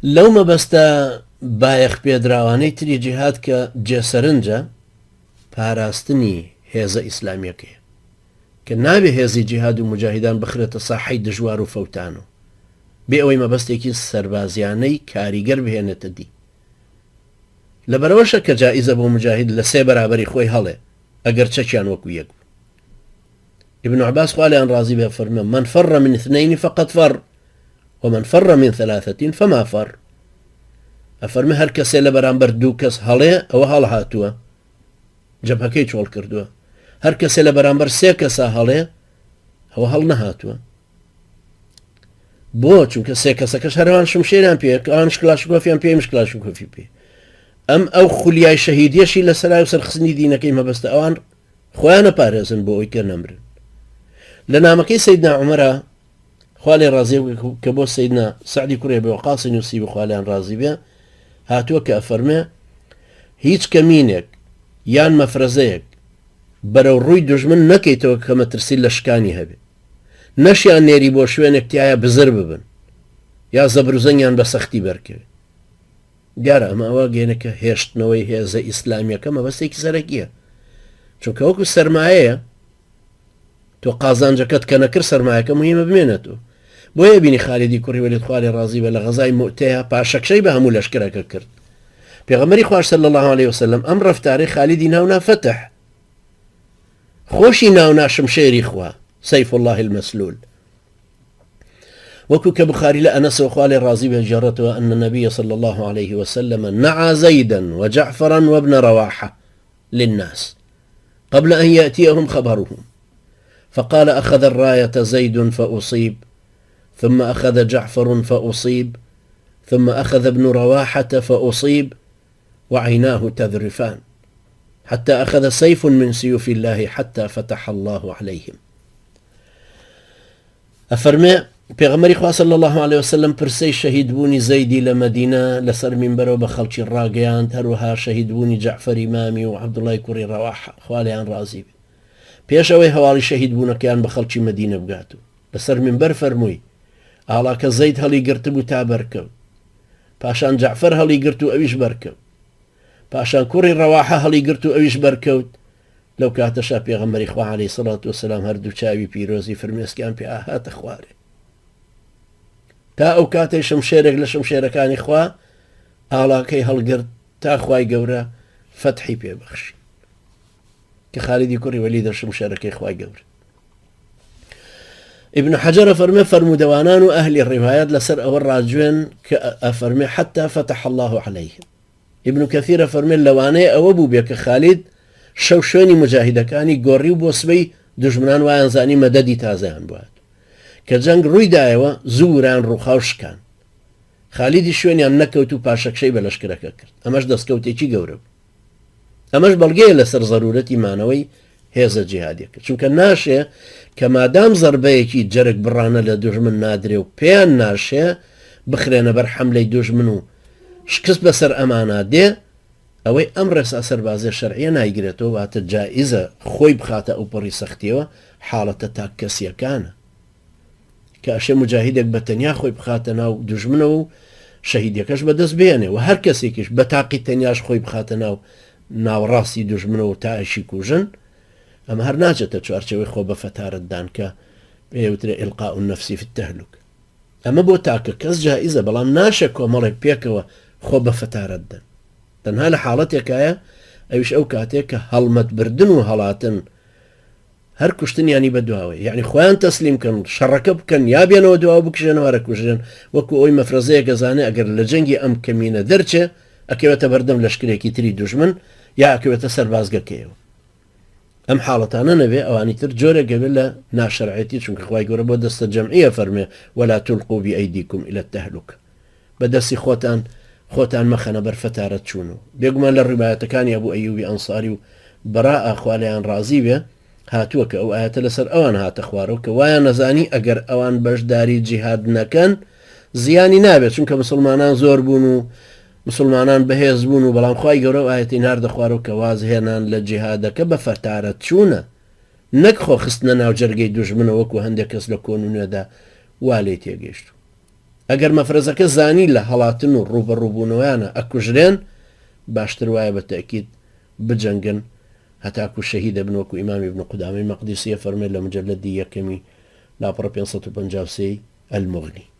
لەو مەبەستە بایەخ پێدراوانەی تری جیهاد کە جێسەرنجە پاراستنی هێزە ئیسلامیەکەیە کە نابێ هێزی جیهاد و مجاهیدان بخرێتە ساحەی دژوار و فەوتان و بێ ئەوەی مەبەستێکی سەربازیانەی کاریگەر بهێنێتە دی. لەبەرەوەشە کە جائیزە بۆ مجاهید لە سێ بەرابەری خۆی هەڵێ ئەگەر چەکیان وەکو یەک بوو. ابن عباس خوا لێیان ڕازی بێ فەرمێ من فر من اثنين فقد فر ومن فر من ثلاثة فما فر. ئەفەرمێ هەر کەسێ لە بەرامبەر دوو کەس هەڵێ ئەوە هەڵ هاتووە جەبهەکەی چۆڵ کردووە، هەر کەسێ لە بەرامبەر سێ کەسە هەڵێ ئەوە هەڵ نەهاتووە. بۆ چونکە سێ کەسەکەش هەروان شمشێریان پێ ئەوانش کلاشکۆفیان پێ مش کلاشکۆفی پێ. ئەم ئەو خولیای شەهیدیەشی لە سەرای و سەرخستنی دینەکەی مەبەستە ئەوان خۆیان نەپارێزن بۆ ئەوی کە نەمرن. لە نامەکەی سەیدنا عومەرە خوا لێ ڕازی کە بۆ سەیدنا سەعدی کوڕی ئەبی وەقاسی نووسی بە خوا لێیان ڕازی بێ هاتووە کە ئەفەرمێ هیچ کەمینێک یان مەفرەزەیەک بەرەو ڕووی دوژمن نەکەیتەوە کە مەترسی لە شکانی هەبێ، نەشیان نێری بۆ شوێنێک تایە بزر ببن یا زەبروزەنیان بە سەختی بەرکەوێت. دیارە ئەمە ئەوە گەێنەکە هێشتنەوەی هێزە ئیسلامیەکە مەبەستێکی سەرەکیە، چونکە وەکو سەرمایەیە تۆ قازانجەکەت کە نەکرد سەرمایەکە مهمە بمێنێتەوە. بۆیە بینی خالیدی کوڕی وەلید خوا لێ ڕازی بە لە غەزای مؤتەیە پاشەکشەی بە هەموو لەشکرەکە کرد. پێغەمبەری خوا صلی الله علیه وسلم ئەم ڕەفتارەی خالیدی ناونا فتح خۆشی ناونا شمشێری خوا سەیف الله المسلول. وەکو کە بخاری لە ئەنەس خوا لێ ڕازی بێ جێڕێتەوە أن النبي صلى الله عليه وسلم نعى زيدا وجعفرا وابن رواحة للناس قبل أن يأتيهم خبرهم فقال أخذ الراية زيد فأصيب ثم أخذ جعفر فأصيب ثم أخذ ابن رواحة فأصيب وعيناه تذرفان حتى أخذ سيف من سيوف الله حتى فتح الله عليهم. أفرمي پێغەمبەری خوا صلی الله عليه وسلم پرسەی شەهیدبوونی زەیدی لە مەدینە لەسەر مینبەرەوە بە خەڵکی ڕاگەیاند، هەروەها شەهیدبوونی جەعفەری مامی و عەبدوڵای کوڕی ڕەواحە خوا لێیان ڕازی بێ پێش ئەوەی هەواڵی شەهیدبوونەکەیان بە خەڵکی مەدینە بگات و لەسەر مینبەر فەرمووی ئاڵاکە زەید هەڵی گرتبوو تا بەرکەوت، پاشان جەعفەر هەڵی گرت و ئەویش بەرکەوت، پاشان کوڕی ڕەواحە هەڵی گرت و ئەویش بەرکەوت. لەو کاتەشا پێغەمبەری خوا عەلەیهی سەڵات وسەلام هەردوو چاوی پیرۆزی فرمێسکیان پێ ئاهاتە خوارێ تا ئەو کاتەی شمشێرێک لە شمشێرەکانی خوا ئاڵاکەی هەڵگرت تا خوای گەورە فەتحی پێبەخشی کە خالیدی کوڕی وەلیدە شمشێرەکەی خوای گەورە. ابن حجر فەرمێ فەرمودەوانان و ئەهلی ڕیوایەت لەسەر ئەوە ڕاجوێن کە ئەفەرمێ حتى فتح الله عليهم. ابن كثير فەرمێ لەوانەیە ئەوە بوو بێ کە خالید شەو شوێنی مجاهیدەکانی گۆڕی و بۆ سبەی دوژمنان وایان زانی مەدەدی تازەیان بوات کە جەنگ ڕوویدایەوە زووران ڕووخاو شکان. خالیدی شوێنیان نەکەوت و پاشەکشەی بە لەشکرەکە کرد. ئەمەش دەستکەوتێکی گەورە بوو. ئەمەش بەڵگەیە لەسەر زەرورەتی مانەوەی هێزە جیهادیەکە، چونکە ناشێ کە مادام زەربەیەکی جەرگ بڕانە لە دوژمن نادرێ و پێیان ناشێ بخرێنە بەر حەملەی دوژمن و شکست بەسەر ئەمانە دێ ئەوەی ئەم ڕێسا سەربازیە شەرعیە نایگرێتەوە واتە جائیزە خۆی بخاتە ئەو پەڕی سەختیەوە حاڵەتە تاک کەسیەکانە کە ئەشێ مجاهیدێک بە تەنیا خۆی بخاتە ناو دوژمنەوە و شەهیدەکەش بەدەست بێنێ و هەر کەسێکیش بە تاقی تەنیاش خۆی بخاتە ناو ناوەڕاستی دوژمنەوە تا ئەشی کوژن ئەمە هەر ناچێتە چوارچەوەی خۆ بە فەتارەتدان کە پێوترێ ئیلقاء النەفسی في التهلوك. ئەمە بۆ تاکە کەس جائیزە بەڵام ناشێ کۆمەڵێک پێکەوە خۆ بە فەتارەتدەن تەنها لە حاڵەتێکایە ئەویش ئەو کاتێک کە هەڵمەت بردن و هەڵاتن هەر کوشتنیانی بە دواوەی یعنی خۆیان تەسلیم کەن شەڕەکە بکەن یا بێنەوە دواوە بکشێنەوە هەرە کوژێن وەکو ئەوی مەفرەزەیە گەزانێ ئەگەر لە جەنگی ئەم کەمینە دەرچێ ئەکەوێتە بەردەم لەشکرێکی تری دوژمن یا ئەکەوێتە سەربازگەکەیەوە. ئەم حاڵەتانە نەبێ ئەوانی تر جۆرێک گەوێت لە ناشەرعەتی چونکە خوای گەورە بۆ دەستە جەمعیە فەرمێ ولا تلقوا بأيديكم إلى التهلكة بەدەستی خۆتان مەخەنە بەر فەتارەت چوونەوە. بێگومان لە ڕیوایەتەکانی ئەبوو ئەیوبی ئەنساری و بەراء خوا لێیان ڕازی بێ هاتووە کە ئەو ئاەتە لەسەر ئەوان هاتە خوارەوە کە وایان نەزانی ئەگەر ئەوان بەشداری جیهاد نەکەن زیانی نابێت چونکە مسلمانان زۆر بوون و مسلمانان بەهێز بوون و بەڵام خوای گەورە ئاەتی ناردە خوارەوە کە وازهێنان لە جیهادەکە بە فەتارەت چوونە نەک خۆ خستنە ناو جەرگەی دوژمنە وەکو هەندێک کەس لە کۆنونێدا وا لێ تێگەیشت. ئەگەر مەفرەزەکە زانی لە هەڵاتن و ڕوبەڕووبوونەوەیانە ئەکوژرێن باشتر وایە بە تەکید بجەنگن هەتاکو شەهید دەبن وەکو ئیمامی ابن قودامەی مەقدیسیە فەرمێت لە مجەلەدی یەکەمی لاپەڕە 553 المغنی.